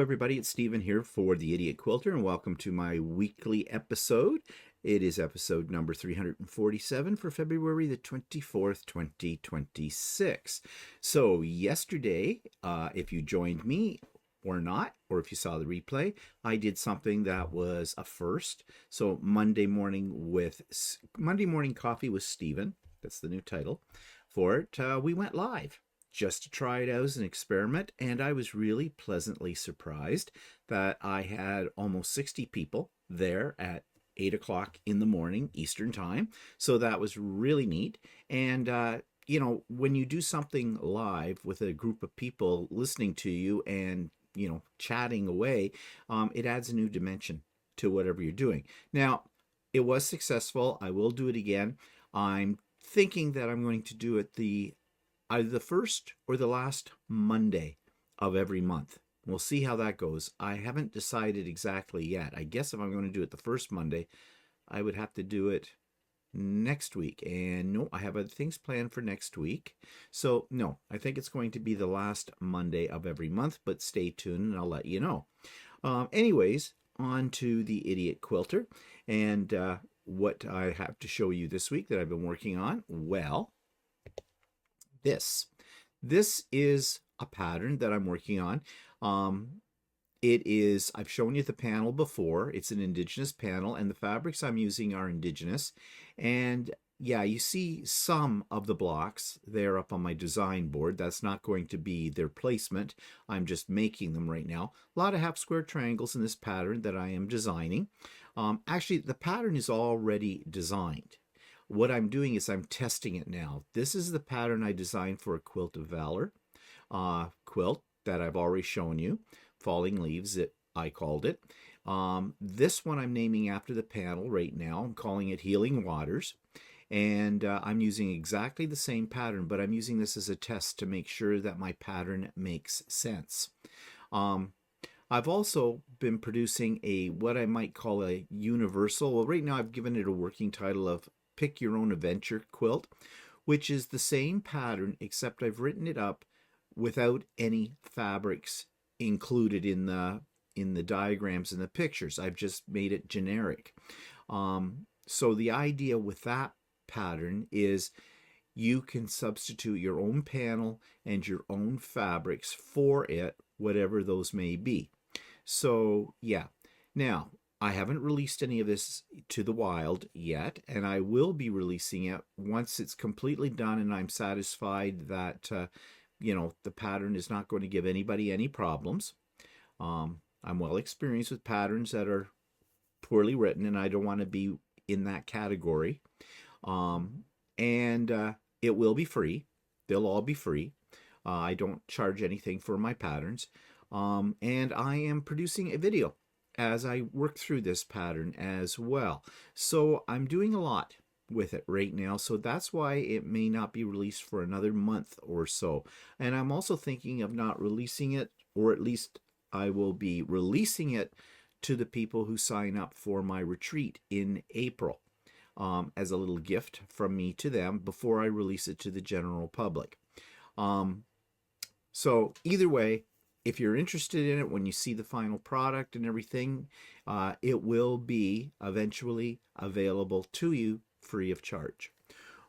everybody, it's Stephen here for the Idiot Quilter, and welcome to my weekly episode. It is episode number 347 for February the 24th, 2026. So yesterday, if you joined me or not, or if you saw the replay, I did something that was a first. So Monday morning coffee with Stephen, that's the new title for it, we went live just to try it out as an experiment, and I was really pleasantly surprised that I had almost 60 people there at 8 o'clock in the morning Eastern time. So that was really neat. And when you do something live with a group of people listening to you and chatting away, it adds a new dimension to whatever you're doing. Now, it was successful. I will do it again. I'm thinking that I'm going to do it either the first or the last Monday of every month. We'll see how that goes. I haven't decided exactly yet. I guess if I'm going to do it the first Monday, I would have to do it next week. And no, I have other things planned for next week. So no, I think it's going to be the last Monday of every month, but stay tuned and I'll let you know. Anyways, on to the Idiot Quilter. And what I have to show you this week that I've been working on, well, This is a pattern that I'm working on. I've shown you the panel before. It's an indigenous panel, and the fabrics I'm using are indigenous. And yeah, you see some of the blocks there up on my design board. That's not going to be their placement. I'm just making them right now. A lot of half square triangles in this pattern that I am designing. Actually, the pattern is already designed. What I'm doing is I'm testing it now. This is the pattern I designed for a Quilt of Valor quilt that I've already shown you. Falling Leaves, I called it. This one I'm naming after the panel right now. I'm calling it Healing Waters. And I'm using exactly the same pattern, but I'm using this as a test to make sure that my pattern makes sense. I've also been producing what I might call a universal. Well, right now I've given it a working title of Pick Your Own Adventure quilt, which is the same pattern, except I've written it up without any fabrics included in the diagrams and the pictures. I've just made it generic. So the idea with that pattern is you can substitute your own panel and your own fabrics for it, whatever those may be. So yeah, now I haven't released any of this to the wild yet, and I will be releasing it once it's completely done and I'm satisfied that, the pattern is not going to give anybody any problems. I'm well experienced with patterns that are poorly written, and I don't want to be in that category. It will be free. They'll all be free. I don't charge anything for my patterns. And I am producing a video as I work through this pattern as well. So I'm doing a lot with it right now, so that's why it may not be released for another month or so. And I'm also thinking of not releasing it, or at least I will be releasing it to the people who sign up for my retreat in April as a little gift from me to them before I release it to the general public. So either way, if you're interested in it, when you see the final product and everything, it will be eventually available to you free of charge.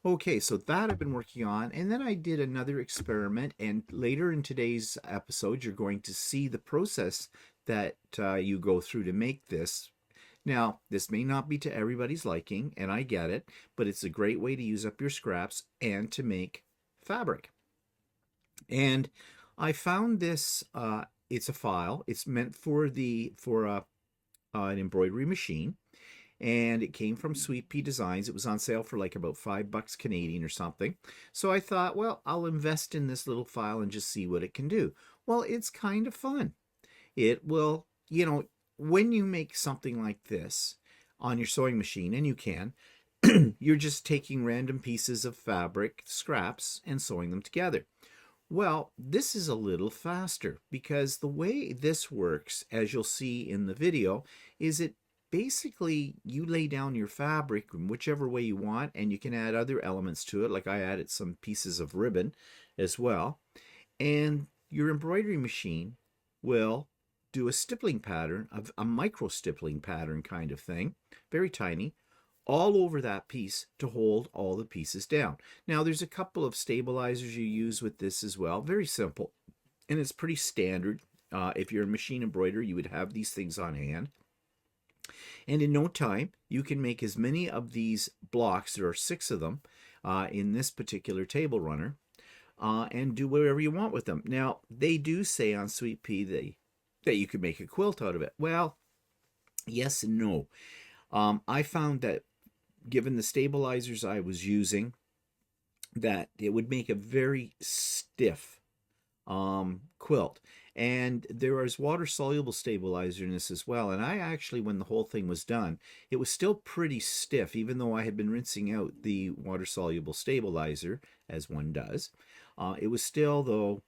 Okay, so that I've been working on, and then I did another experiment, and later in today's episode, you're going to see the process that you go through to make this. Now, this may not be to everybody's liking, and I get it, but it's a great way to use up your scraps and to make fabric. And I found this, it's a file. It's meant for an embroidery machine, and it came from Sweet Pea Designs. It was on sale for like about $5 Canadian or something. So I thought, well, I'll invest in this little file and just see what it can do. Well, it's kind of fun. It will, when you make something like this on your sewing machine, and you can, you're just taking random pieces of fabric, scraps, and sewing them together. Well, this is a little faster because the way this works, as you'll see in the video, is it basically you lay down your fabric in whichever way you want, and you can add other elements to it, like I added some pieces of ribbon as well, and your embroidery machine will do a stippling pattern, of a micro stippling pattern kind of thing, very tiny, all over that piece to hold all the pieces down. Now there's a couple of stabilizers you use with this as well, very simple, and it's pretty standard. If you're a machine embroiderer, you would have these things on hand. And in no time, you can make as many of these blocks, there are 6 of them in this particular table runner, and do whatever you want with them. Now, they do say on Sweet Pea that you could make a quilt out of it. Well, yes and no. I found that given the stabilizers I was using, that it would make a very stiff quilt. And there is water-soluble stabilizer in this as well. And I actually, when the whole thing was done, it was still pretty stiff, even though I had been rinsing out the water-soluble stabilizer, as one does. It was still, though,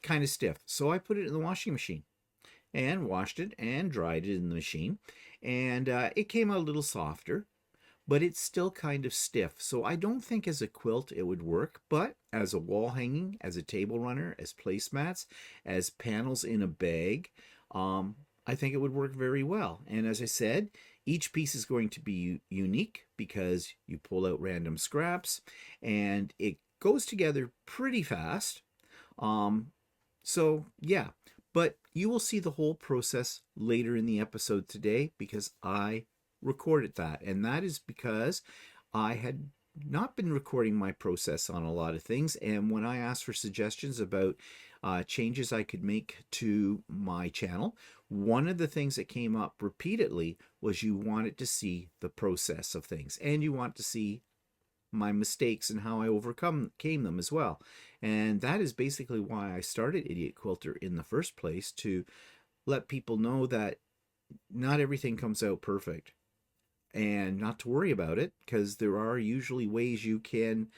kind of stiff. So I put it in the washing machine and washed it and dried it in the machine. And it came out a little softer, but it's still kind of stiff. So I don't think as a quilt it would work, but as a wall hanging, as a table runner, as placemats, as panels in a bag, I think it would work very well. And as I said, each piece is going to be unique because you pull out random scraps and it goes together pretty fast. So yeah, but you will see the whole process later in the episode today because I recorded that, and that is because I had not been recording my process on a lot of things, and when I asked for suggestions about changes I could make to my channel, one of the things that came up repeatedly was you wanted to see the process of things, and you want to see my mistakes and how I overcame them as well. And that is basically why I started Idiot Quilter in the first place, to let people know that not everything comes out perfect, and not to worry about it, because there are usually ways you can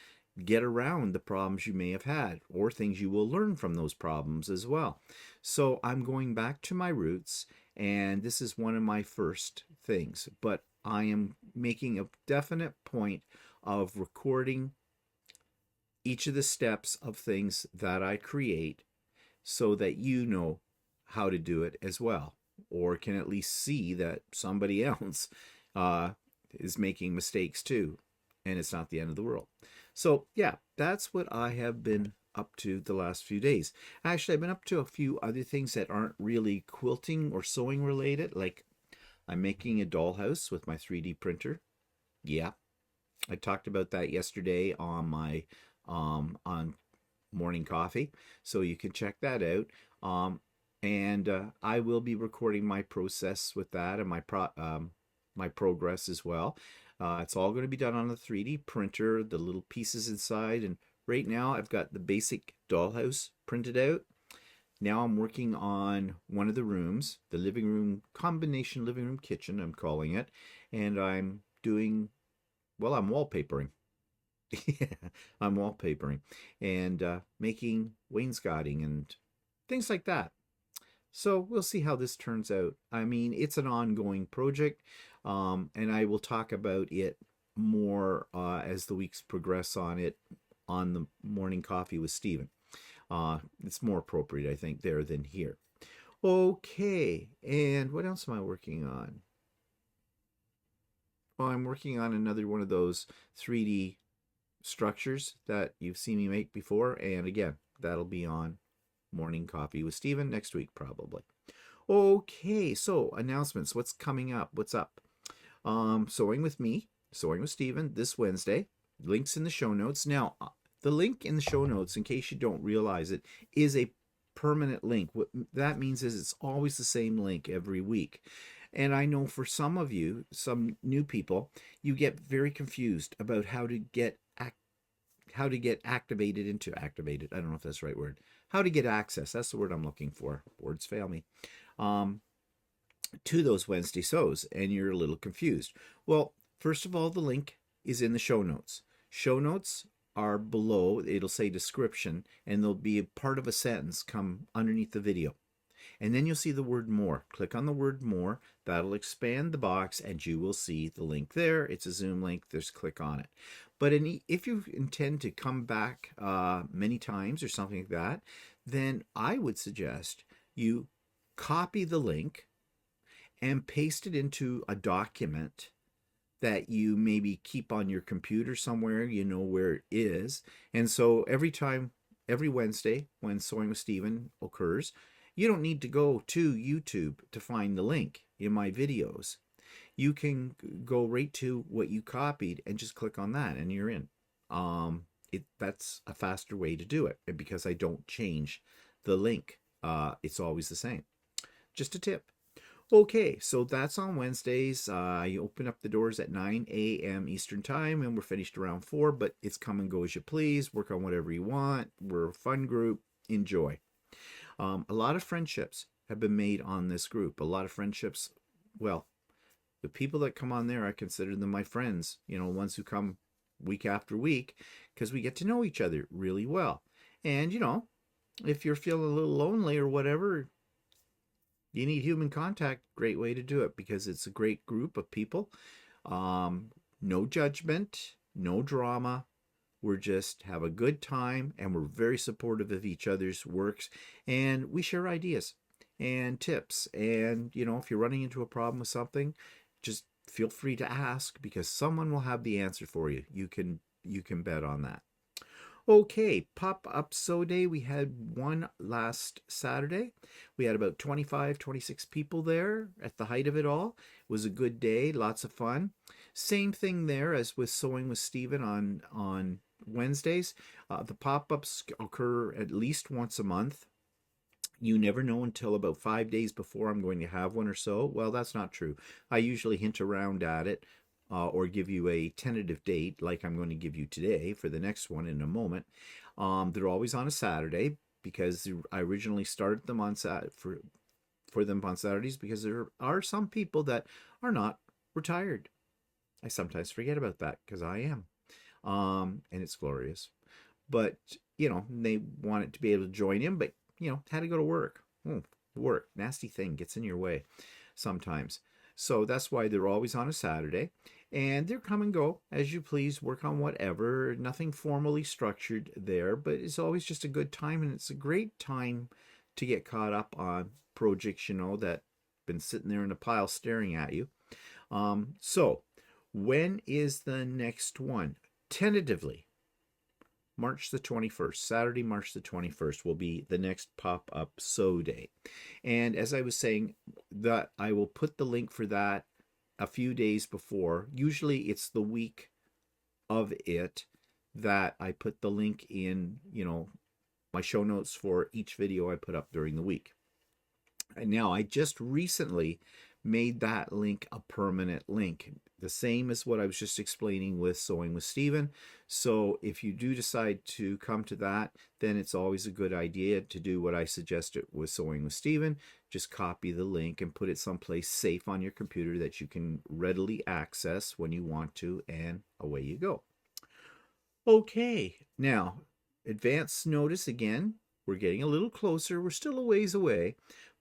get around the problems you may have had, or things you will learn from those problems as well. So I'm going back to my roots, and this is one of my first things, but I am making a definite point of recording each of the steps of things that I create so that you know how to do it as well, or can at least see that somebody else is making mistakes too, and it's not the end of the world. So yeah, that's what I have been up to the last few days. Actually, I've been up to a few other things that aren't really quilting or sewing related, like I'm making a dollhouse with my 3D printer. Yeah, I talked about that yesterday on my on morning coffee, so you can check that out. And I will be recording my process with that and my progress as well. It's all going to be done on the 3D printer, the little pieces inside, and right now I've got the basic dollhouse printed out. Now I'm working on one of the rooms, the living room, combination living room kitchen, I'm calling it, and I'm doing, well, I'm wallpapering. Yeah, I'm wallpapering and making wainscoting and things like that. So we'll see how this turns out. I mean, it's an ongoing project, and I will talk about it more as the weeks progress on it on the morning coffee with Stephen. It's more appropriate, I think, there than here. Okay, and what else am I working on? Well, I'm working on another one of those 3D structures that you've seen me make before, and again, that'll be on Morning Coffee with Stephen next week probably. Okay, so announcements. What's coming up? What's up? Sewing with me, Sewing with Stephen this Wednesday. Links in the show notes. Now, the link in the show notes, in case you don't realize it, is a permanent link. What that means is it's always the same link every week. And I know for some of you, some new people, you get very confused about how to get activated into activated. I don't know if that's the right word. How to get access. That's the word I'm looking for. Words fail me. To those Wednesday sews, and you're a little confused. Well, first of all, the link is in the show notes. Show notes are below. It'll say description, and there'll be a part of a sentence come underneath the video. And then you'll see the word more. Click on the word more. That'll expand the box, and you will see the link there. It's a Zoom link. Just click on it. But if you intend to come back many times or something like that, then I would suggest you copy the link and paste it into a document that you maybe keep on your computer somewhere, you know where it is. And so every Wednesday when Sewing with Stephen occurs, you don't need to go to YouTube to find the link in my videos. You can go right to what you copied and just click on that and you're in. That's a faster way to do it because I don't change the link. It's always the same. Just a tip. Okay, so that's on Wednesdays. You open up the doors at 9 a.m. Eastern Time, and we're finished around 4, but it's come and go as you please. Work on whatever you want. We're a fun group. Enjoy. A lot of friendships have been made on this group. A lot of friendships, well, the people that come on there, I consider them my friends, ones who come week after week, because we get to know each other really well. And, if you're feeling a little lonely or whatever, you need human contact, great way to do it because it's a great group of people. No judgment, no drama. We're just have a good time and we're very supportive of each other's works and we share ideas and tips. And, if you're running into a problem with something, just feel free to ask because someone will have the answer for you. You can bet on that. Okay, pop-up sew day. We had one last Saturday. We had about 25, 26 people there at the height of it all. It was a good day, lots of fun. Same thing there as with Sewing with Stephen on Wednesdays. The pop-ups occur at least once a month. You never know until about 5 days before I'm going to have one or so. Well, that's not true. I usually hint around at it. Or give you a tentative date like I'm going to give you today for the next one in a moment. They're always on a Saturday because I originally started them on for them on Saturdays because there are some people that are not retired. I sometimes forget about that because I am. And it's glorious. But, they wanted to be able to join in, but, had to go to work. Work, nasty thing, gets in your way sometimes. So that's why they're always on a Saturday. And they're come and go as you please, work on whatever, nothing formally structured there, but it's always just a good time. And it's a great time to get caught up on projects, that been sitting there in a pile staring at you. So when is the next one? Tentatively, March the 21st, Saturday, March the 21st will be the next pop-up sew day. And as I was saying, that I will put the link for that a few days before. Usually it's the week of it that I put the link in, my show notes for each video I put up during the week. And now I just recently made that link a permanent link, the same as what I was just explaining with Sewing with Stephen. So if you do decide to come to that, then it's always a good idea to do what I suggested with Sewing with Stephen. Just copy the link and put it someplace safe on your computer that you can readily access when you want to, and away you go. Okay, now advance notice again. We're getting a little closer. We're still a ways away,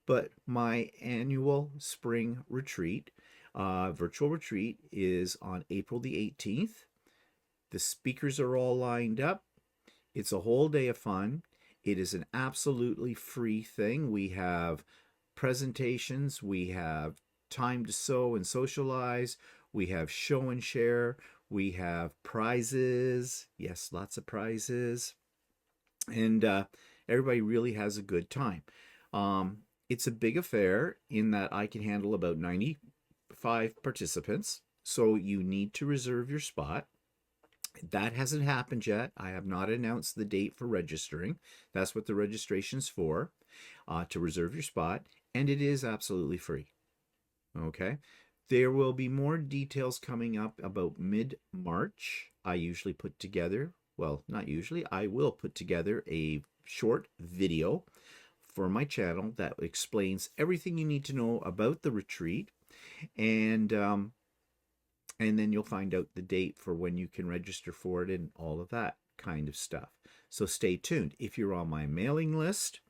but my annual spring retreat, virtual retreat, is on April the 18th. The speakers are all lined up. It's a whole day of fun. It is an absolutely free thing. We have presentations. We have time to sew and socialize. We have show and share. We have prizes. Yes, lots of prizes. And everybody really has a good time. It's a big affair in that I can handle about 95 participants. So you need to reserve your spot. That hasn't happened yet. I have not announced the date for registering. That's what the registration's for, to reserve your spot. And it is absolutely free. Okay. There will be more details coming up about mid-March. I usually put together, well, not usually, I will put together a short video for my channel that explains everything you need to know about the retreat. And then you'll find out the date for when you can register for it and all of that kind of stuff. So stay tuned. If you're on my mailing list,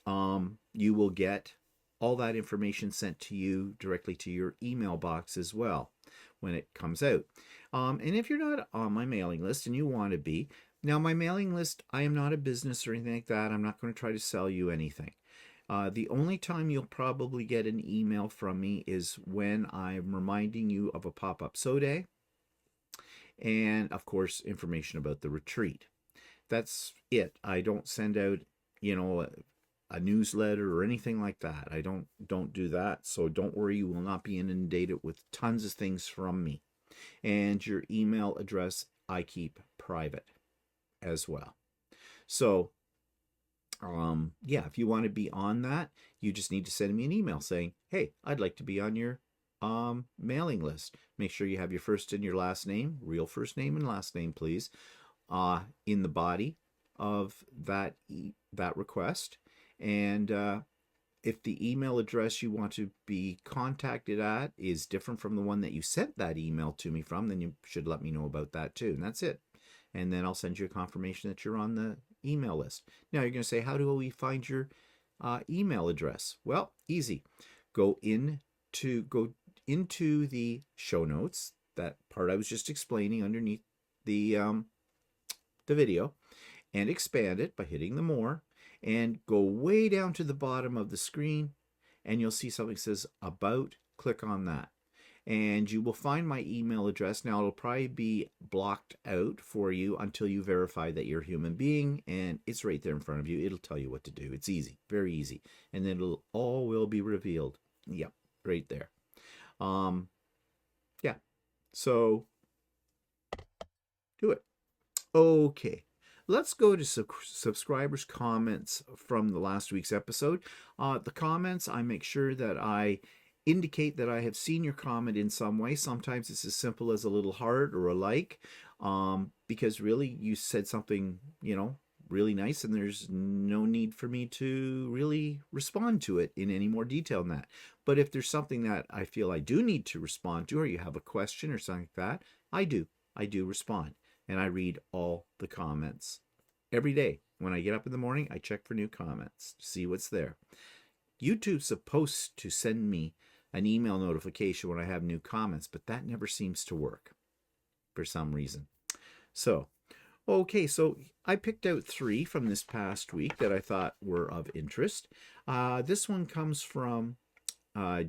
you will get all that information sent to you directly to your email box as well when it comes out. And if you're not on my mailing list and you want to be, now my mailing list, I am not a business or anything like that. I'm not going to try to sell you anything. The only time you'll probably get an email from me is when I'm reminding you of a pop-up sew day, and of course, information about the retreat. That's it. I don't send out, you know, a newsletter or anything like that. I don't do that. So don't worry, you will not be inundated with tons of things from me. And your email address I keep private as well. So yeah, if you want to be on that, you just need to send me an email saying, hey, I'd like to be on your mailing list. Make sure you have your first and your last name, real first name and last name, please, in the body of that that request. And if the email address you want to be contacted at is different from the one that you sent that email to me from, then you should let me know about that too. And that's it. And then I'll send you a confirmation that you're on the email list. Now you're going to say, how do we find your email address? Well, easy. Go into the show notes, that part I was just explaining underneath the video, and expand it by hitting the more, and go way down to the bottom of the screen, and you'll see something that says about. Click on that, and you will find my email address. Now it'll probably be blocked out for you until you verify that you're a human being, and it's right there in front of you. It'll tell you what to do. It's easy, very easy, and then it'll all will be revealed. Yep, right there. Yeah, so do it. Okay, let's go to subscribers' comments from the last week's episode. The comments, I make sure that I indicate that I have seen your comment in some way. Sometimes it's as simple as a little heart or a like, because really you said something, you know, really nice, and there's no need for me to really respond to it in any more detail than that. But if there's something that I feel I do need to respond to, or you have a question or something like that, I do respond. And I read all the comments every day. When I get up in the morning, I check for new comments to see what's there. YouTube's supposed to send me an email notification when I have new comments, but that never seems to work for some reason. So, okay, so I picked out 3 from this past week that I thought were of interest. This one comes from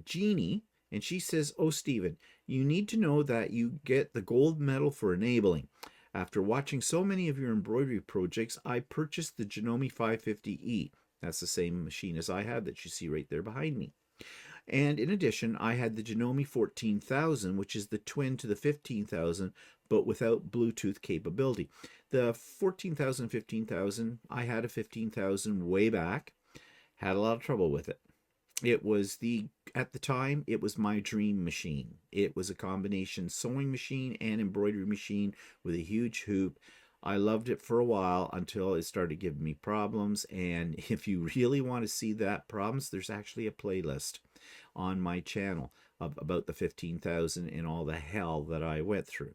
Jeannie, and she says, oh, Stephen, you need to know that you get the gold medal for enabling. After watching so many of your embroidery projects, I purchased the Janome 550E. That's the same machine as I have that you see right there behind me. And in addition, I had the Janome 14,000, which is the twin to the 15,000, but without Bluetooth capability. The 14,000, 15,000, I had a 15,000 way back, had a lot of trouble with it. It was at the time, it was my dream machine. It was a combination sewing machine and embroidery machine with a huge hoop. I loved it for a while until it started giving me problems. And if you really want to see that problems, there's actually a playlist on my channel about the 15,000 and all the hell that I went through.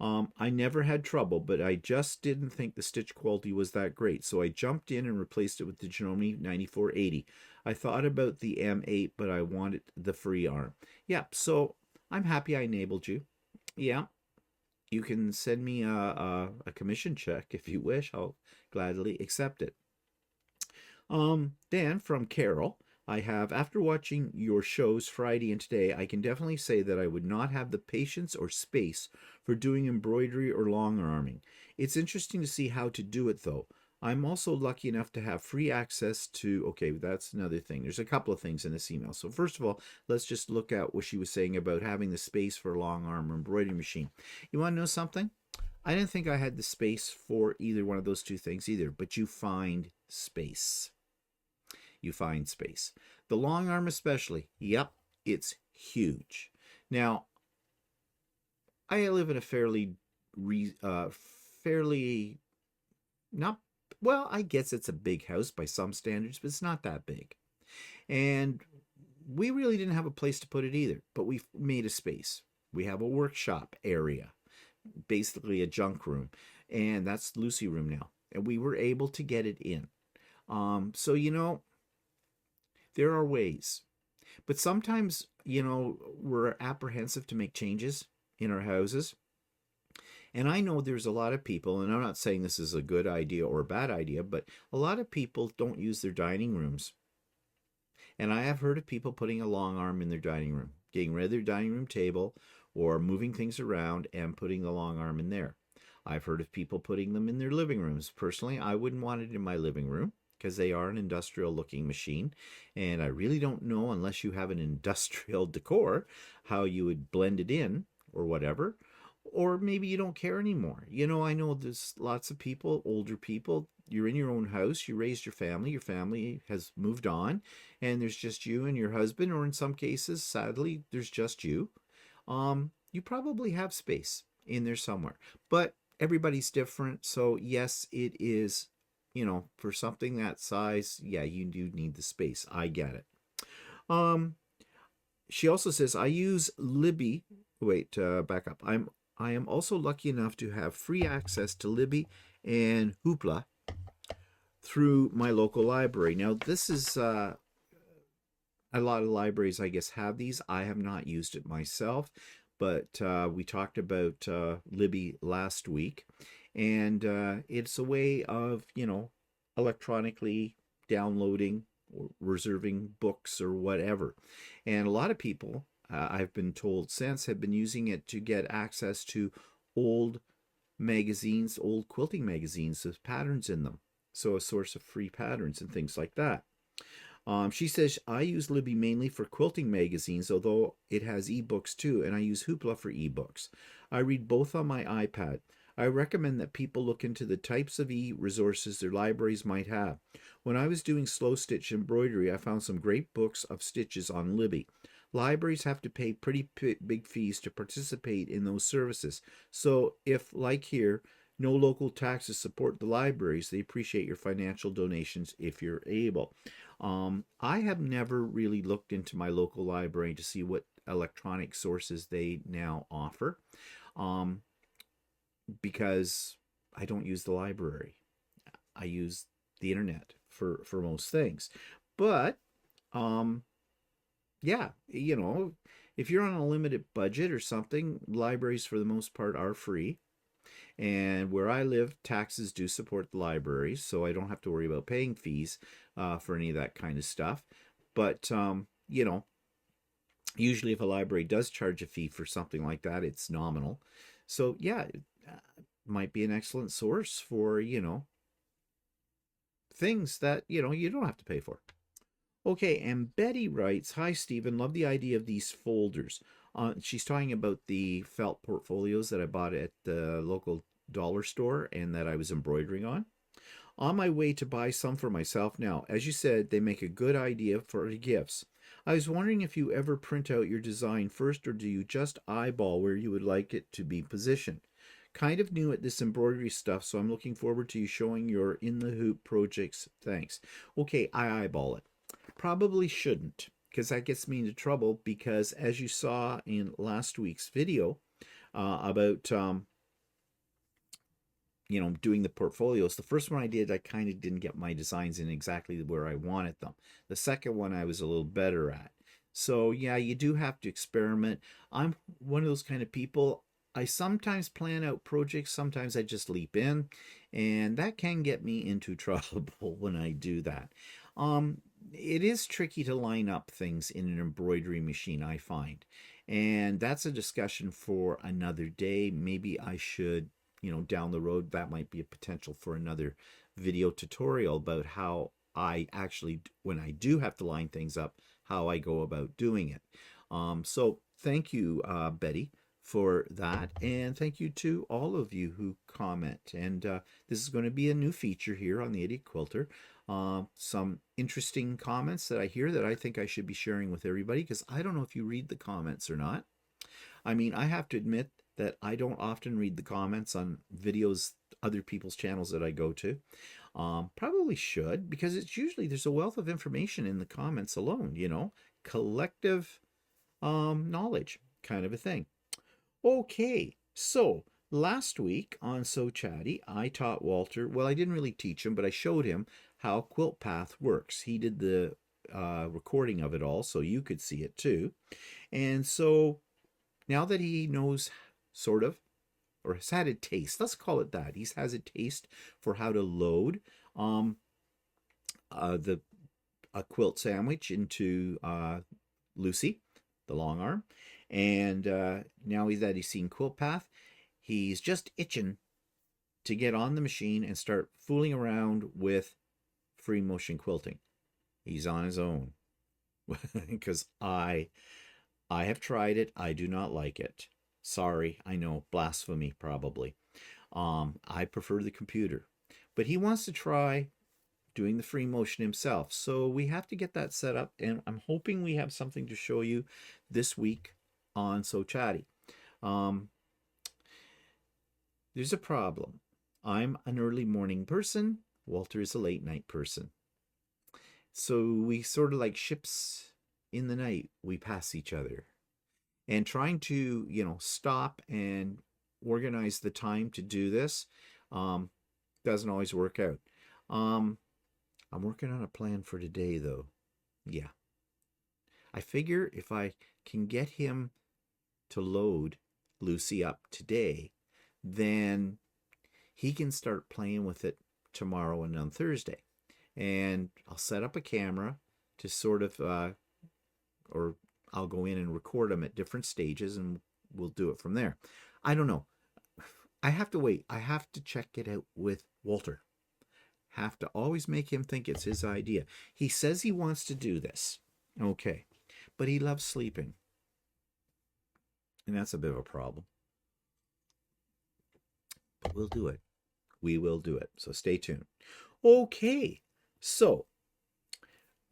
I never had trouble, but I just didn't think the stitch quality was that great, so I jumped in and replaced it with the Janome 9480. I thought about the M8, but I wanted the free arm. Yeah, so I'm happy I enabled you. Yeah, you can send me a commission check if you wish. I'll gladly accept it. Then from Carol, I have, after watching your shows Friday and today, I can definitely say that I would not have the patience or space for doing embroidery or long arming. It's interesting to see how to do it though. I'm also lucky enough to have free access to, okay, that's another thing. There's a couple of things in this email. So first of all, let's just look at what she was saying about having the space for a long arm embroidery machine. You want to know something? I didn't think I had the space for either one of those two things either, but you find space. You find space. The long arm especially, yep, it's huge. Now, I live in a fairly not, well, I guess it's a big house by some standards, but it's not that big. And we really didn't have a place to put it either, but we made a space. We have a workshop area, basically a junk room, and that's Lucey room now. And we were able to get it in. So, you know, there are ways. But sometimes, you know, we're apprehensive to make changes in our houses. And I know there's a lot of people, and I'm not saying this is a good idea or a bad idea, but a lot of people don't use their dining rooms And I have heard of people putting a long arm in their dining room, getting rid of their dining room table or moving things around and putting the long arm in there. I've heard of people putting them in their living rooms. Personally, I wouldn't want it in my living room because they are an industrial looking machine. And I really don't know, unless you have an industrial decor, how you would blend it in or whatever. Or maybe you don't care anymore. I know there's lots of people, older people, you're in your own house, you raised your family has moved on, and there's just you and your husband, or in some cases, sadly, there's just you. You probably have space in there somewhere. But everybody's different. So, yes, it is, for something that size, yeah, you do need the space. I get it. Um, she also says, I use Libby. Wait, back up. I am also lucky enough to have free access to Libby and Hoopla through my local library. Now, this is a lot of libraries, I guess, have these. I have not used it myself, but we talked about Libby last week, and it's a way of, electronically downloading or reserving books or whatever. And a lot of people, I've been told since, have been using it to get access to old magazines, old quilting magazines with patterns in them. So a source of free patterns and things like that. She says, I use Libby mainly for quilting magazines, although it has ebooks too, and I use Hoopla for ebooks. I read both on my iPad. I recommend that people look into the types of e-resources their libraries might have. When I was doing slow stitch embroidery, I found some great books of stitches on Libby. Libraries have to pay pretty big fees to participate in those services. So if, like here, no local taxes support the libraries, they appreciate your financial donations if you're able. I have never really looked into my local library to see what electronic sources they now offer, um, because I don't use the library. I use the internet for most things. But um, yeah, if you're on a limited budget or something, libraries for the most part are free. And where I live, taxes do support the libraries, so I don't have to worry about paying fees for any of that kind of stuff. But, usually if a library does charge a fee for something like that, it's nominal. So, yeah, it might be an excellent source for, things that, you don't have to pay for. Okay, and Betty writes, Hi, Stephen. Love the idea of these folders. She's talking about the felt portfolios that I bought at the local dollar store and that I was embroidering on my way to buy some for myself now. As you said, they make a good idea for gifts. I was wondering if you ever print out your design first, or do you just eyeball where you would like it to be positioned? Kind of new at this embroidery stuff, so I'm looking forward to you showing your in the hoop projects. Thanks. Okay, I eyeball it. Probably shouldn't, because that gets me into trouble, because as you saw in last week's video about doing the portfolios, the first one I did, I kind of didn't get my designs in exactly where I wanted them. The second one I was a little better at. So yeah, you do have to experiment. I'm one of those kind of people. I sometimes plan out projects, sometimes I just leap in, and that can get me into trouble when I do that. It is tricky to line up things in an embroidery machine, I find. And that's a discussion for another day. Maybe I should, down the road, that might be a potential for another video tutorial about how I actually, when I do have to line things up, how I go about doing it. So thank you, Betty, for that. And thank you to all of you who comment. And this is going to be a new feature here on the Idiot Quilter. Some interesting comments that I hear that I think I should be sharing with everybody, because I don't know if you read the comments or not. I mean, I have to admit that I don't often read the comments on videos, other people's channels that I go to. Probably should, because it's usually there's a wealth of information in the comments alone, collective knowledge kind of a thing. Okay, so last week on So Chatty, I taught Walter, well, I didn't really teach him, but I showed him how Quilt Path works. He did the recording of it all, so you could see it too. And so now that he knows sort of, or has had a taste, let's call it that, he has a taste for how to load the a quilt sandwich into Lucey, the long arm. And now that he's seen Quilt Path, he's just itching to get on the machine and start fooling around with free motion quilting. He's on his own because I have tried it. I do not like it. Sorry, I know, blasphemy probably. I prefer the computer, but he wants to try doing the free motion himself. So we have to get that set up, and I'm hoping we have something to show you this week on So Chatty. There's a problem. I'm an early morning person. Walter is a late night person. So we sort of like ships in the night. We pass each other. And trying to, stop and organize the time to do this doesn't always work out. I'm working on a plan for today, though. Yeah. I figure if I can get him to load Lucey up today, then he can start playing with it tomorrow and on Thursday. And I'll set up a camera to sort of, or I'll go in and record them at different stages, and we'll do it from there. I don't know. I have to wait. I have to check it out with Walter. Have to always make him think it's his idea. He says he wants to do this. Okay. But he loves sleeping. And that's a bit of a problem. But we'll do it. We will do it. So stay tuned. Okay. So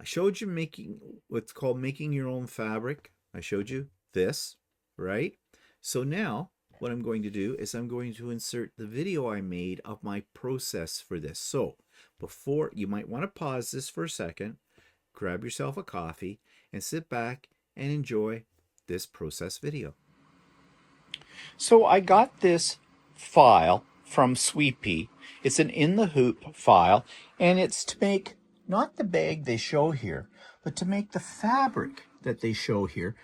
I showed you making what's called making your own fabric. I showed you this, right? So now what I'm going to do is I'm going to insert the video I made of my process for this. So before, you might want to pause this for a second, grab yourself a coffee, and sit back and enjoy this process video. So I got this file from Sweet Pea. It's an In the Hoop file, and it's to make not the bag they show here, but to make the fabric that they show here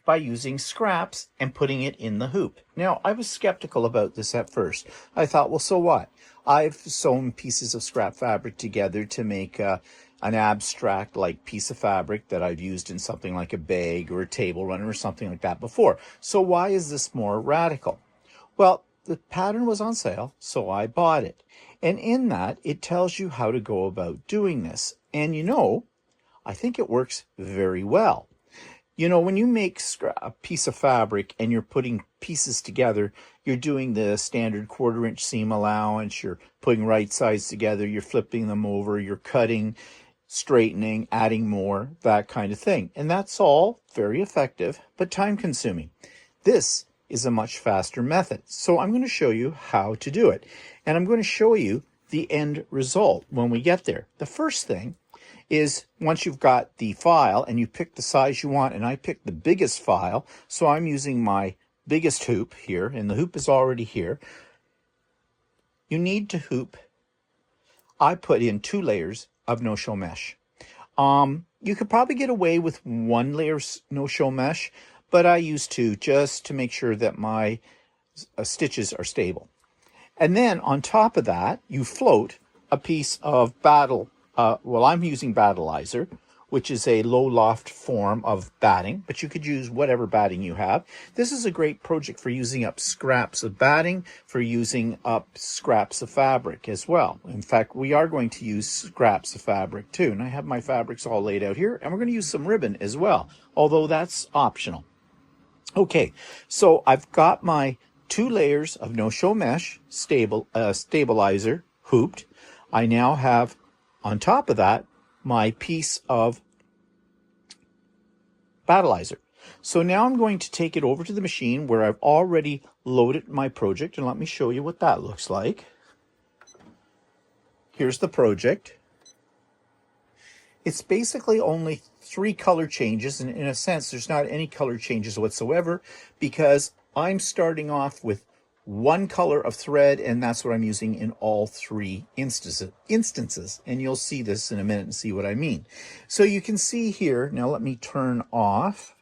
by using scraps and putting it in the hoop. Now, I was skeptical about this at first. I thought, well, so what? I've sewn pieces of scrap fabric together to make an abstract like piece of fabric that I've used in something like a bag or a table runner or something like that before. So why is this more radical? Well, the pattern was on sale, so I bought it. And in that, it tells you how to go about doing this. And I think it works very well. When you make a piece of fabric and you're putting pieces together, you're doing the standard 1/4" seam allowance, you're putting right sides together, you're flipping them over, you're cutting, straightening, adding more, that kind of thing. And that's all very effective, but time consuming. This is a much faster method. So I'm going to show you how to do it. And I'm going to show you the end result when we get there. The first thing is once you've got the file and you pick the size you want, and I picked the biggest file, so I'm using my biggest hoop here, and the hoop is already here. You need to hoop. I put in 2 layers of no-show mesh. You could probably get away with 1 layer of no-show mesh, but I use 2 just to make sure that my stitches are stable. And then on top of that, you float a piece of I'm using Battleizer, which is a low loft form of batting, but you could use whatever batting you have. This is a great project for using up scraps of batting, for using up scraps of fabric as well. In fact, we are going to use scraps of fabric too. And I have my fabrics all laid out here, and we're going to use some ribbon as well, although that's optional. Okay, so I've got my 2 layers of no-show mesh stabilizer hooped. I now have on top of that my piece of Battleizer. So now I'm going to take it over to the machine where I've already loaded my project, and let me show you what that looks like. Here's the project. It's basically only 3 color changes, and in a sense there's not any color changes whatsoever because I'm starting off with 1 color of thread, and that's what I'm using in all 3 instances. And you'll see this in a minute and see what I mean. So you can see here, now let me turn off.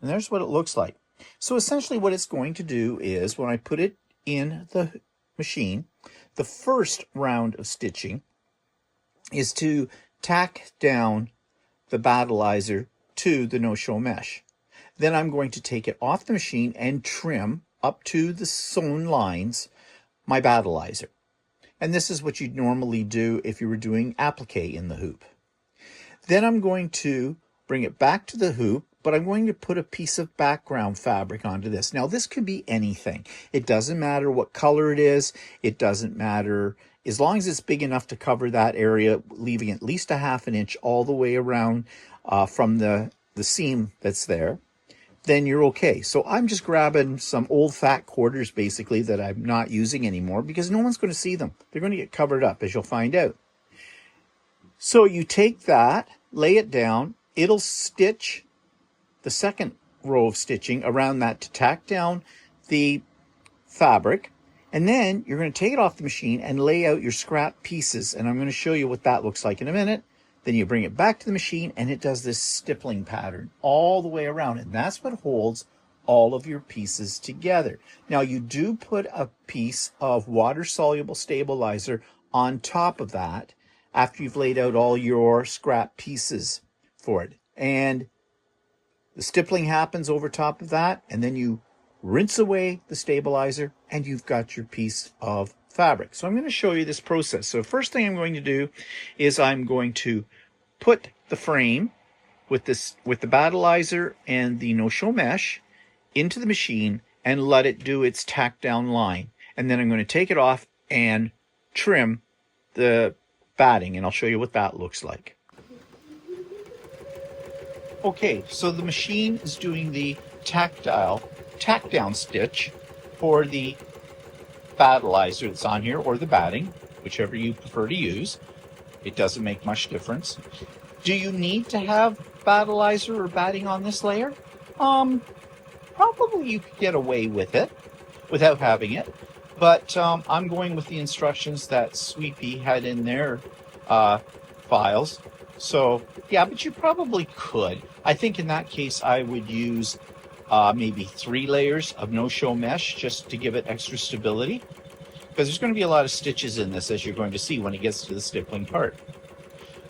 And there's what it looks like. So essentially what it's going to do is when I put it in the machine, the first round of stitching is to tack down the battleizer to the no-show mesh. Then I'm going to take it off the machine and trim up to the sewn lines my battleizer. And this is what you'd normally do if you were doing applique in the hoop. Then I'm going to bring it back to the hoop, but I'm going to put a piece of background fabric onto this. Now this could be anything. It doesn't matter what color it is. It doesn't matter, as long as it's big enough to cover that area, leaving at least a 1/2 inch all the way around from the seam that's there, then you're okay. So I'm just grabbing some old fat quarters basically that I'm not using anymore because no one's going to see them. They're going to get covered up, as you'll find out. So you take that, lay it down, it'll stitch the second row of stitching around that to tack down the fabric. And then you're going to take it off the machine and lay out your scrap pieces. And I'm going to show you what that looks like in a minute. Then you bring it back to the machine and it does this stippling pattern all the way around. And that's what holds all of your pieces together. Now you do put a piece of water-soluble stabilizer on top of that after you've laid out all your scrap pieces for it. And the stippling happens over top of that, and then you rinse away the stabilizer and you've got your piece of fabric. So I'm going to show you this process. So first thing I'm going to do is I'm going to put the frame with the battleizer and the no-show mesh into the machine and let it do its tack down line. And then I'm going to take it off and trim the batting, and I'll show you what that looks like. Okay, so the machine is doing the tack down stitch for the battleizer that's on here, or the batting, whichever you prefer to use. It doesn't make much difference. Do you need to have battleizer or batting on this layer? Probably you could get away with it without having it, but I'm going with the instructions that Sweepy had in their files. So yeah, but you probably could. I think in that case I would use maybe 3 layers of no-show mesh just to give it extra stability, because there's going to be a lot of stitches in this, as you're going to see when it gets to the stippling part.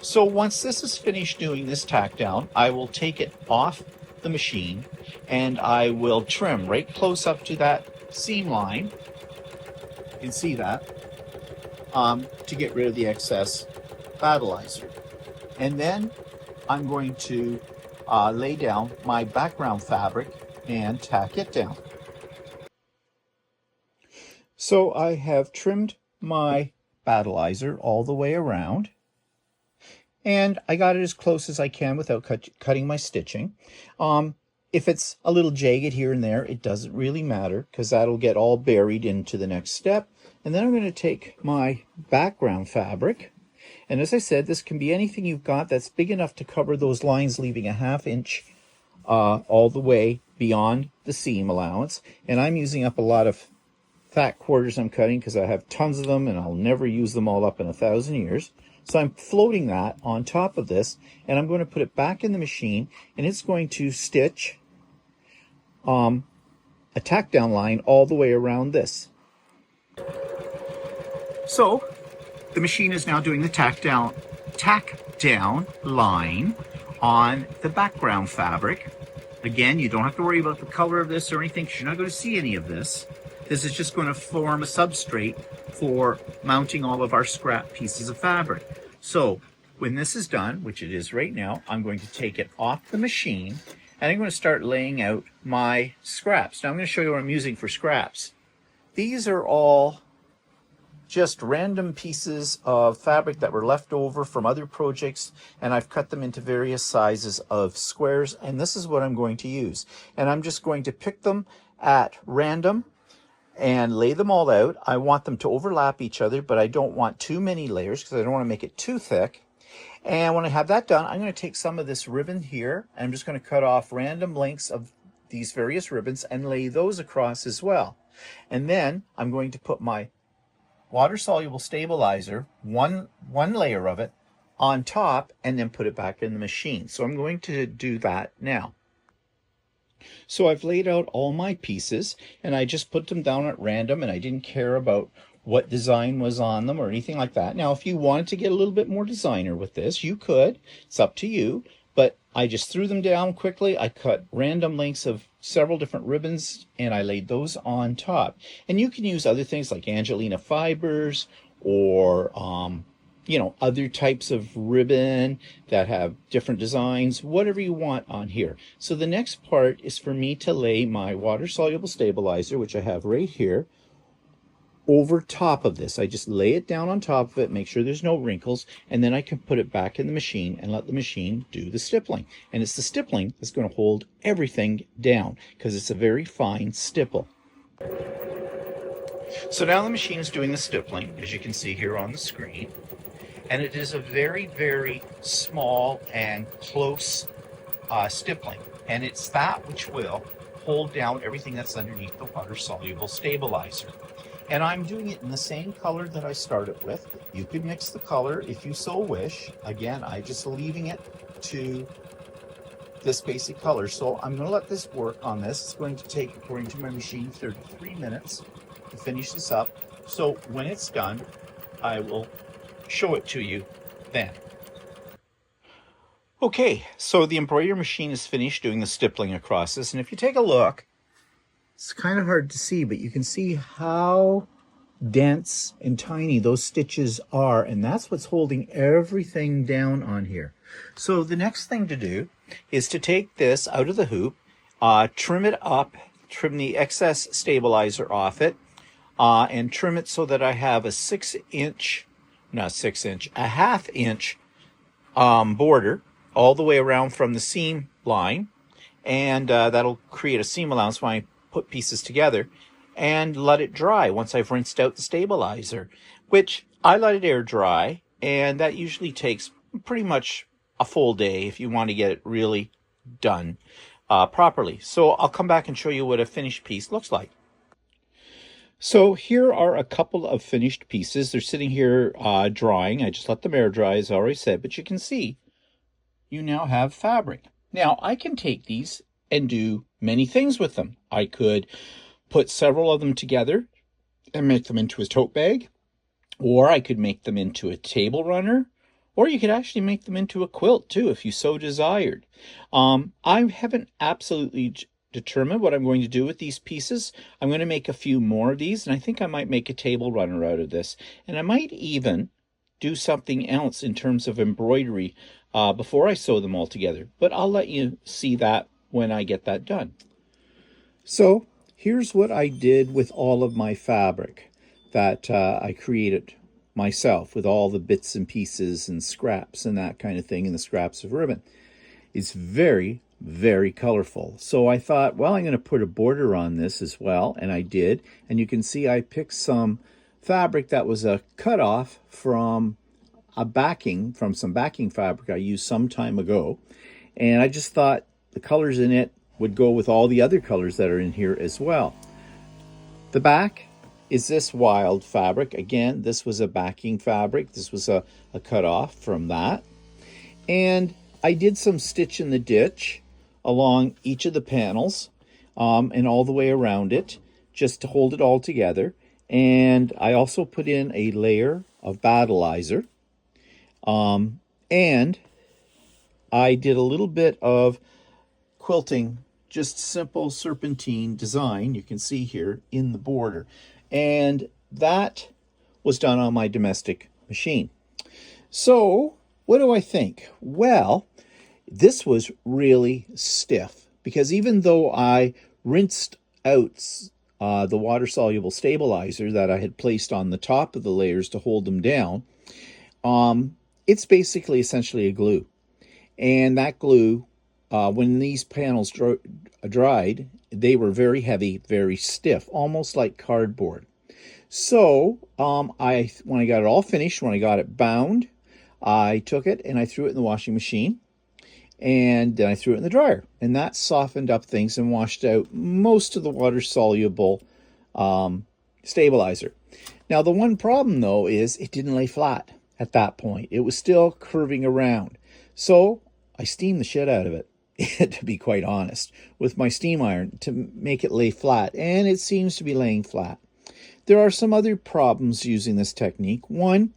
So once this is finished doing this tack down, I will take it off the machine and I will trim right close up to that seam line. You can see that, to get rid of the excess battleizer. And then I'm going to lay down my background fabric and tack it down. So I have trimmed my battleizer all the way around, and I got it as close as I can without cutting my stitching. If it's a little jagged here and there, it doesn't really matter, because that'll get all buried into the next step. And then I'm going to take my background fabric, and as I said, this can be anything you've got that's big enough to cover those lines, leaving a 1/2 inch all the way beyond the seam allowance. And I'm using up a lot of fat quarters I'm cutting because I have tons of them and I'll never use them all up in 1,000 years. So I'm floating that on top of this, and I'm going to put it back in the machine, and it's going to stitch a tack down line all the way around this. So the machine is now doing the tack down line on the background fabric. Again, you don't have to worry about the color of this or anything, because you're not going to see any of this. This is just going to form a substrate for mounting all of our scrap pieces of fabric. So when this is done, which it is right now, I'm going to take it off the machine and I'm going to start laying out my scraps. Now I'm going to show you what I'm using for scraps. These are all just random pieces of fabric that were left over from other projects, and I've cut them into various sizes of squares, and this is what I'm going to use. And I'm just going to pick them at random and lay them all out. I want them to overlap each other, but I don't want too many layers because I don't want to make it too thick. And when I have that done, I'm going to take some of this ribbon here, and I'm just going to cut off random lengths of these various ribbons and lay those across as well. And then I'm going to put my water-soluble stabilizer, one layer of it, on top, and then put it back in the machine. So I'm going to do that now. So I've laid out all my pieces, and I just put them down at random, and I didn't care about what design was on them or anything like that. Now, if you wanted to get a little bit more designer with this, you could. It's up to you. But I just threw them down quickly. I cut random lengths of several different ribbons and I laid those on top. And you can use other things like Angelina fibers or other types of ribbon that have different designs, whatever you want on here. So the next part is for me to lay my water-soluble stabilizer, which I have right here, over top of this. I just lay it down on top of it, make sure there's no wrinkles, and then I can put it back in the machine and let the machine do the stippling. And it's the stippling that's going to hold everything down because it's a very fine stipple. So now the machine is doing the stippling, as you can see here on the screen. And it is a very, very small and close stippling. And it's that which will hold down everything that's underneath the water-soluble stabilizer. And I'm doing it in the same color that I started with. You could mix the color if you so wish. Again, I'm just leaving it to this basic color. So I'm going to let this work on this. It's going to take, according to my machine, 33 minutes to finish this up. So when it's done, I will show it to you then. Okay, so the embroidery machine is finished doing the stippling across this. And if you take a look, it's kind of hard to see, but you can see how dense and tiny those stitches are, and that's what's holding everything down on here. So the next thing to do is to take this out of the hoop, trim it up, trim the excess stabilizer off it, and trim it so that I have a 1/2 inch border all the way around from the seam line, and that'll create a seam allowance when I put pieces together, and let it dry once I've rinsed out the stabilizer, which I let it air dry, and that usually takes pretty much a full day if you want to get it really done properly. So I'll come back and show you what a finished piece looks like. So here are a couple of finished pieces. They're sitting here drying. I just let them air dry, as I already said, but you can see you now have fabric. Now I can take these and do many things with them. I could put several of them together and make them into a tote bag, or I could make them into a table runner, or you could actually make them into a quilt too if you so desired. I haven't absolutely determined what I'm going to do with these pieces. I'm going to make a few more of these, and I think I might make a table runner out of this, and I might even do something else in terms of embroidery before I sew them all together, but I'll let you see that when I get that done. So here's what I did with all of my fabric that I created myself with all the bits and pieces and scraps and that kind of thing, and the scraps of ribbon. It's very, very colorful. So I thought, well, I'm going to put a border on this as well, and I did. And you can see I picked some fabric that was a cutoff from some backing fabric I used some time ago, and I just thought the colors in it would go with all the other colors that are in here as well. The back is this wild fabric. Again, this was a backing fabric. This was a cutoff from that. And I did some stitch in the ditch along each of the panels and all the way around it, just to hold it all together. And I also put in a layer of battleizer. And I did a little bit of quilting, just simple serpentine design, you can see here in the border. And that was done on my domestic machine. So what do I think? Well, this was really stiff, because even though I rinsed out the water-soluble stabilizer that I had placed on the top of the layers to hold them down, it's basically essentially a glue. And that glue, when these panels dried, they were very heavy, very stiff, almost like cardboard. So when I got it all finished, when I got it bound, I took it and I threw it in the washing machine, and then I threw it in the dryer, and that softened up things and washed out most of the water-soluble stabilizer. Now, the one problem, though, is it didn't lay flat at that point. It was still curving around. So I steamed the shit out of it, to be quite honest, with my steam iron to make it lay flat, and it seems to be laying flat. There are some other problems using this technique. One,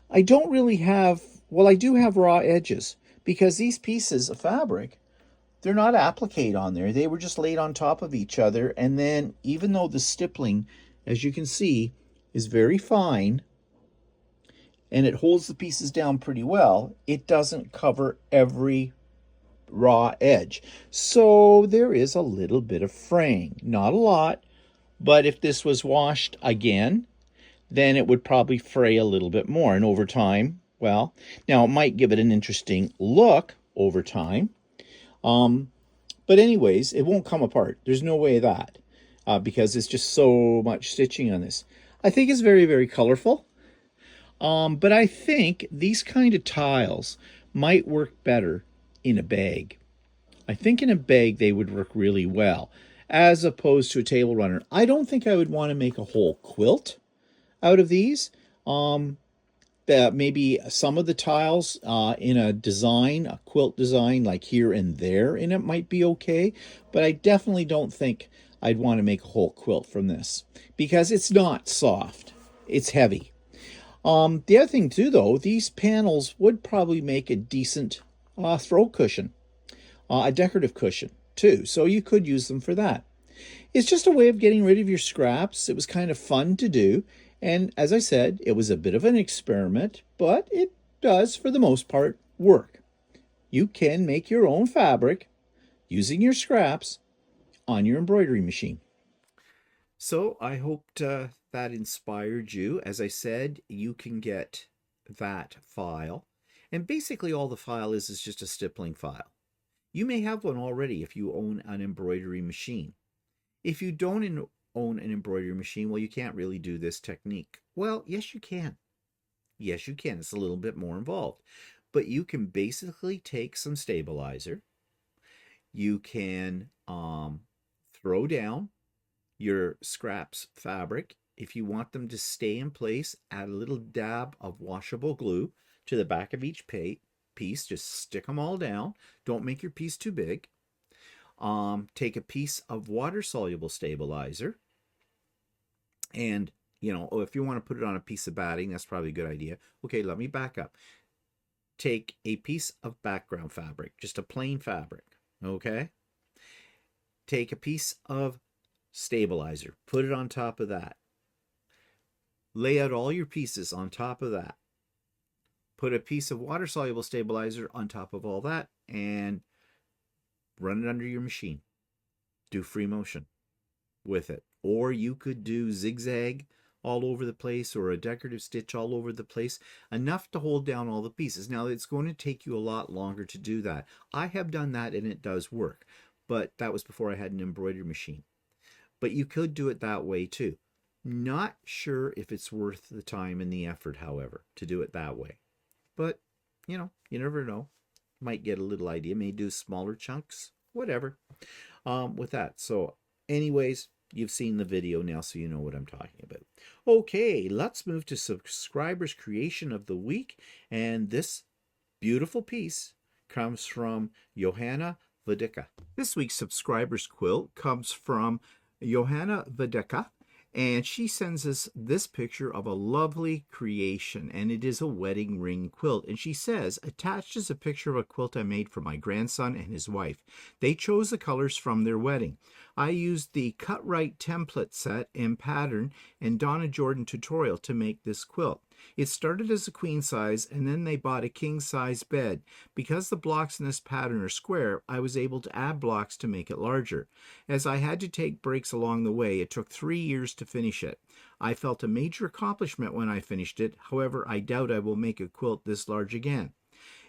I don't really have, well, I do have raw edges because these pieces of fabric, they're not appliqué on there. They were just laid on top of each other. And then even though the stippling, as you can see, is very fine and it holds the pieces down pretty well, it doesn't cover every raw edge. So there is a little bit of fraying. Not a lot, but if this was washed again, then it would probably fray a little bit more. And over time, well, now it might give it an interesting look over time. But anyways, it won't come apart. There's no way of that because it's just so much stitching on this. I think it's very, very colorful. But I think these kind of tiles might work better in a bag. I think in a bag they would work really well as opposed to a table runner. I don't think I would want to make a whole quilt out of these. Maybe some of the tiles in a design, a quilt design, like here and there in it might be okay, but I definitely don't think I'd want to make a whole quilt from this because it's not soft. It's heavy. The other thing too, though, these panels would probably make a decent throw cushion, a decorative cushion too, so you could use them for that. It's just a way of getting rid of your scraps. It was kind of fun to do. And as I said, it was a bit of an experiment, but it does, for the most part, work. You can make your own fabric using your scraps on your embroidery machine. So I hoped that inspired you. As I said, you can get that file. And basically all the file is just a stippling file. You may have one already if you own an embroidery machine. If you don't own an embroidery machine, well, you can't really do this technique. Well, yes, you can. Yes, you can. It's a little bit more involved. But you can basically take some stabilizer. You can throw down your scraps fabric. If you want them to stay in place, add a little dab of washable glue to the back of each piece. Just stick them all down. Don't make your piece too big. Take a piece of water-soluble stabilizer. And, if you want to put it on a piece of batting, that's probably a good idea. Okay, let me back up. Take a piece of background fabric, just a plain fabric, okay? Take a piece of stabilizer, put it on top of that. Lay out all your pieces on top of that. Put a piece of water-soluble stabilizer on top of all that and run it under your machine. Do free motion with it. Or you could do zigzag all over the place or a decorative stitch all over the place, enough to hold down all the pieces. Now, it's going to take you a lot longer to do that. I have done that and it does work, but that was before I had an embroidery machine. But you could do it that way too. Not sure if it's worth the time and the effort, however, to do it that way. But, you never know. Might get a little idea. May do smaller chunks, whatever, with that. So anyways, you've seen the video now, so you know what I'm talking about. Okay, let's move to subscribers' creation of the week. And this beautiful piece comes from Johanna Vedeka. This week's subscribers quilt comes from Johanna Vedeka, and she sends us this picture of a lovely creation, and it is a wedding ring quilt. And she says, attached is a picture of a quilt I made for my grandson and his wife. They chose the colors from their wedding. I used the Cut Right template set and pattern and Donna Jordan tutorial to make this quilt. It started as a queen size, and then they bought a king size bed. Because the blocks in this pattern are square, I was able to add blocks to make it larger. As I had to take breaks along the way, it took 3 years to finish it. I felt a major accomplishment when I finished it. However, I doubt I will make a quilt this large again.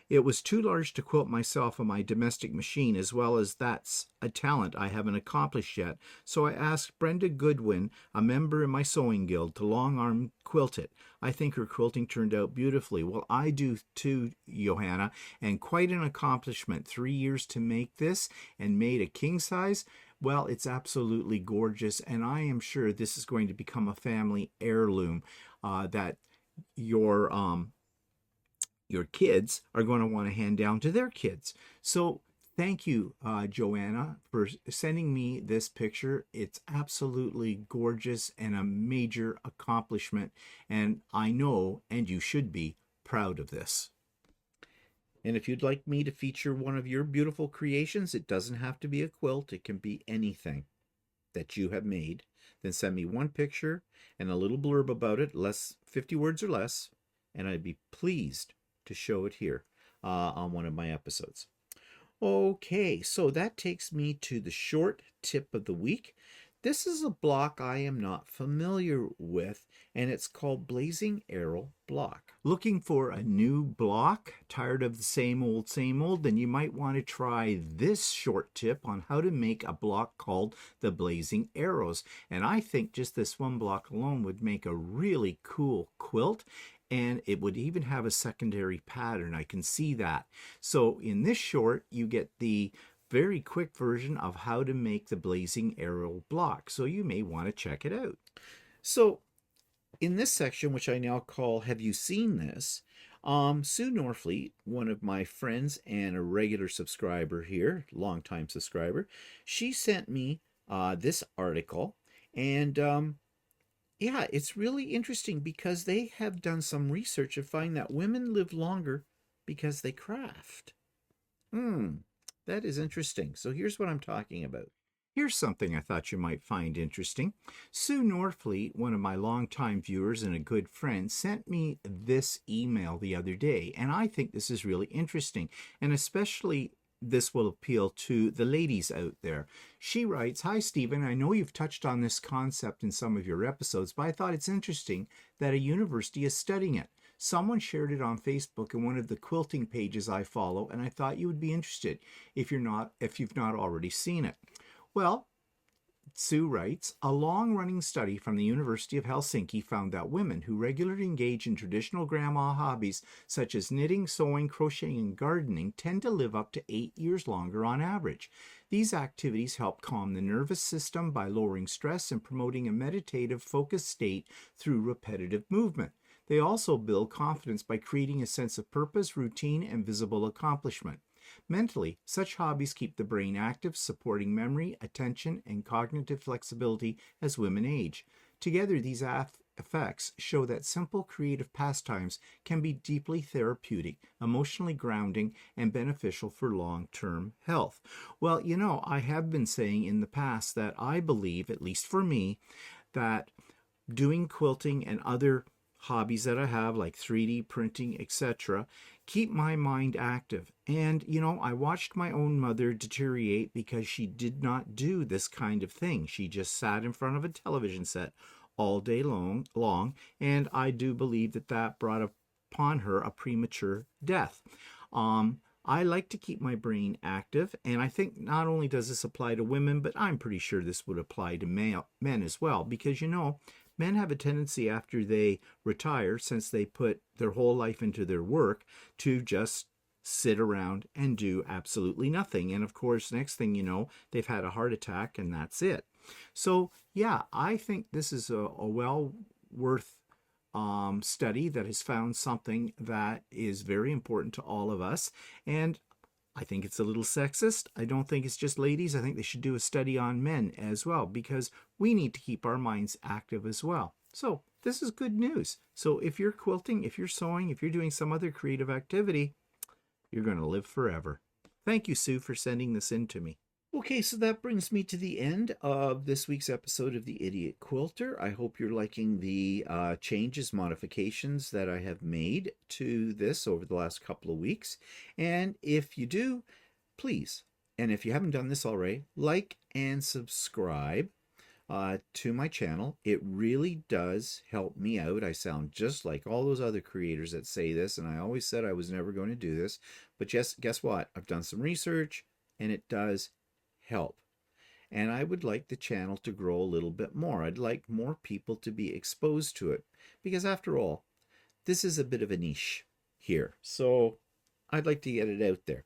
It was too large to quilt myself on my domestic machine, as well as that's a talent I haven't accomplished yet, so I asked Brenda Goodwin, a member in my sewing guild, to long arm quilt it. I think her quilting turned out beautifully. Well, I do too, Johanna, and quite an accomplishment. 3 years to make this and made a king size. Well, it's absolutely gorgeous, and I am sure this is going to become a family heirloom that your kids are going to want to hand down to their kids. So Thank you, Joanna, for sending me this picture. It's absolutely gorgeous and a major accomplishment. And I know, and you should be, proud of this. And if you'd like me to feature one of your beautiful creations, it doesn't have to be a quilt, it can be anything that you have made. Then send me one picture and a little blurb about it, 50 words or less, and I'd be pleased to show it here on one of my episodes. Okay, so that takes me to the short tip of the week. This is a block I am not familiar with, and it's called Blazing Arrow Block. Looking for a new block? Tired of the same old, then you might want to try this short tip on how to make a block called the Blazing Arrows. And I think just this one block alone would make a really cool quilt, and it would even have a secondary pattern. I can see that. So in this short, you get the very quick version of how to make the Blazing Arrow block. So you may want to check it out. So in this section, which I now call Have You Seen This? Sue Norfleet, one of my friends and a regular subscriber here, longtime subscriber, she sent me this article, and yeah, it's really interesting because they have done some research and find that women live longer because they craft. That is interesting. So here's what I'm talking about. Here's something I thought you might find interesting. Sue Norfleet, one of my longtime viewers and a good friend, sent me this email the other day, and I think this is really interesting, and especially this will appeal to the ladies out there. She writes, "Hi, Stephen. I know you've touched on this concept in some of your episodes, but I thought it's interesting that a university is studying it. Someone shared it on Facebook in one of the quilting pages I follow, and I thought you would be interested if you've not already seen it." Well, Sue writes, a long-running study from the University of Helsinki found that women who regularly engage in traditional grandma hobbies such as knitting, sewing, crocheting, and gardening tend to live up to 8 years longer on average. These activities help calm the nervous system by lowering stress and promoting a meditative, focused state through repetitive movement. They also build confidence by creating a sense of purpose, routine, and visible accomplishment. Mentally, such hobbies keep the brain active, supporting memory, attention, and cognitive flexibility as women age. Together, these effects show that simple creative pastimes can be deeply therapeutic, emotionally grounding, and beneficial for long-term health. Well, you know, I have been saying in the past that I believe, at least for me, that doing quilting and other hobbies that I have, like 3D printing, etc., keep my mind active. And, you know, I watched my own mother deteriorate because she did not do this kind of thing. She just sat in front of a television set all day long, and I do believe that that brought upon her a premature death. I like to keep my brain active, and I think not only does this apply to women, but I'm pretty sure this would apply to men as well, because, you know, men have a tendency after they retire, since they put their whole life into their work, to just sit around and do absolutely nothing. And of course, next thing you know, they've had a heart attack and that's it. So yeah, I think this is a well worth study that has found something that is very important to all of us. And I think it's a little sexist. I don't think it's just ladies. I think they should do a study on men as well, because we need to keep our minds active as well. So this is good news. So if you're quilting, if you're sewing, if you're doing some other creative activity, you're going to live forever. Thank you, Sue, for sending this in to me. Okay, so that brings me to the end of this week's episode of The Idiot Quilter. I hope you're liking the changes, modifications that I have made to this over the last couple of weeks. And if you do, please, and if you haven't done this already, like and subscribe to my channel. It really does help me out. I sound just like all those other creators that say this, and I always said I was never going to do this. But guess what? I've done some research, and it does help. And I would like the channel to grow a little bit more. I'd like more people to be exposed to it, because after all, this is a bit of a niche here. So I'd like to get it out there.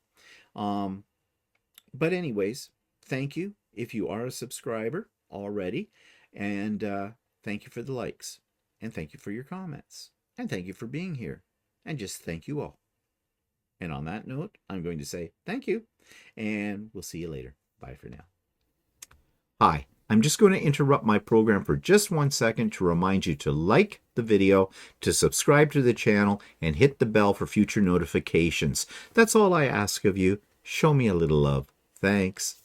But anyways, thank you if you are a subscriber already, and thank you for the likes, and thank you for your comments, and thank you for being here, and just thank you all. And on that note, I'm going to say thank you, and we'll see you later. Bye for now. Hi, I'm just going to interrupt my program for just 1 second to remind you to like the video, to subscribe to the channel, and hit the bell for future notifications. That's all I ask of you. Show me a little love. Thanks.